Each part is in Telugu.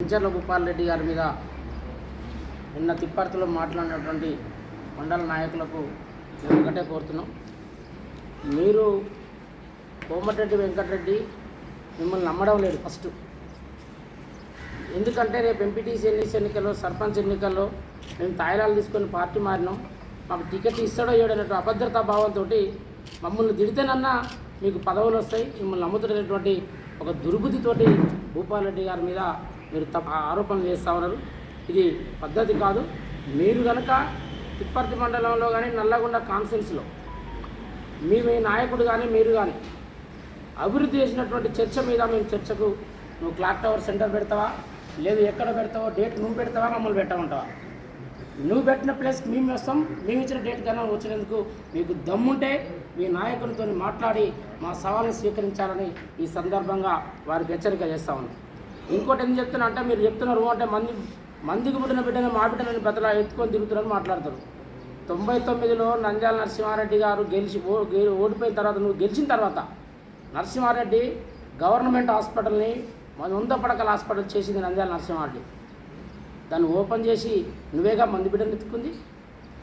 కించర్ల భూపాల్ రెడ్డి గారి మీద నిన్న తిప్పర్తిలో మాట్లాడినటువంటి మండల నాయకులకు మేము ఒకటే కోరుతున్నాం. మీరు కోమటిరెడ్డి వెంకటరెడ్డి మిమ్మల్ని నమ్మడం లేదు ఫస్ట్. ఎందుకంటే రేపు ఎంపీటీసీ ఎన్నికల్లో సర్పంచ్ ఎన్నికల్లో మేము తాయిలాలు తీసుకొని పార్టీ మారినాం, మాకు టికెట్ ఇస్తాడో ఏడనట్టు అభద్రతా భావంతో మమ్మల్ని తిడితేనన్నా మీకు పదవులు వస్తాయి, మిమ్మల్ని నమ్ముతున్నటువంటి ఒక దుర్బుద్ధితోటి భూపాల్ రెడ్డి గారి మీద మీరు ఆరోపణలు చేస్తూ ఉన్నారు. ఇది పద్ధతి కాదు. మీరు కనుక తిప్పర్తి మండలంలో కానీ నల్లగొండ కాన్ఫరెన్స్లో మీ నాయకుడు కానీ మీరు కానీ అభివృద్ధి చేసినటువంటి చర్చ మీద మేము చర్చకు నువ్వు క్లాక్ టవర్ సెంటర్ పెడతావా, లేదు ఎక్కడ పెడతావో డేట్ నువ్వు పెడతావా, మమ్మల్ని పెట్టమంటావా? నువ్వు పెట్టిన ప్లేస్కి మేము వస్తాం. మేము ఇచ్చిన డేట్ కన్నా వచ్చినందుకు మీకు దమ్ముంటే మీ నాయకులతో మాట్లాడి మా సవాల్ని స్వీకరించాలని ఈ సందర్భంగా వారికి హెచ్చరిక చేస్తా ఉన్నాం. ఇంకోటి ఎందుకు చెప్తున్నా అంటే, మీరు చెప్తున్నారు అంటే మందికి పుట్టిన బిడ్డని మా బిడ్డని బతలా ఎత్తుకొని తిరుగుతున్నారని మాట్లాడతారు. 99లో నంద్యాల నరసింహారెడ్డి గారు ఓడిపోయిన తర్వాత, నువ్వు గెలిచిన తర్వాత నరసింహారెడ్డి గవర్నమెంట్ హాస్పిటల్ని 100 పడకల హాస్పిటల్ చేసింది నంద్యాల నరసింహారెడ్డి. దాన్ని ఓపెన్ చేసి నువ్వేగా మంది బిడ్డను ఎత్తుకుంది.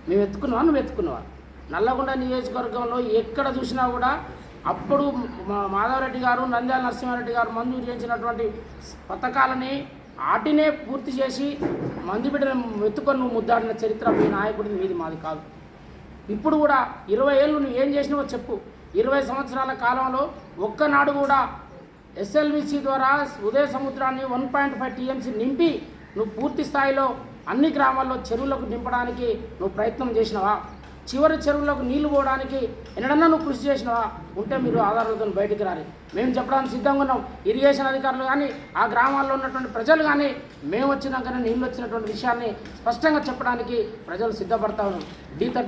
మేము ఎత్తుకున్నావా, నువ్వు ఎత్తుకున్నావా? నల్లగొండ నియోజకవర్గంలో ఎక్కడ చూసినా కూడా అప్పుడు మాధవరెడ్డి గారు, నంద్యాల నరసింహారెడ్డి గారు మంజూరు చేసినటువంటి పథకాలని ఆటినే పూర్తి చేసి మంది బిడ్డను ఎత్తుకొని నువ్వు ముద్దాడిన చరిత్ర మీ నాయకుడిని, మీది, మాది కాదు. ఇప్పుడు కూడా 20 ఏళ్ళు నువ్వు ఏం చేసినావో చెప్పు. 20 సంవత్సరాల కాలంలో ఒక్కనాడు కూడా ఎస్ఎల్విసి ద్వారా ఉదయ సముద్రాన్ని 1.5 టీఎంసీ నింపి నువ్వు పూర్తి స్థాయిలో అన్ని గ్రామాల్లో చెరువులకు నింపడానికి నువ్వు ప్రయత్నం చేసినావా? చివరి చెరువులకు నీళ్లు పోవడానికి ఎన్నడన్నా నువ్వు కృషి చేసినావా? ఉంటే మీరు ఆధారాలతో బయటికి రాలి. మేము చెప్పడానికి సిద్ధంగా ఉన్నాం. ఇరిగేషన్ అధికారులు కానీ, ఆ గ్రామాల్లో ఉన్నటువంటి ప్రజలు కానీ, మేము వచ్చినాకనే నీళ్ళు వచ్చినటువంటి విషయాన్ని స్పష్టంగా చెప్పడానికి ప్రజలు సిద్ధపడతా ఉన్నాం. D30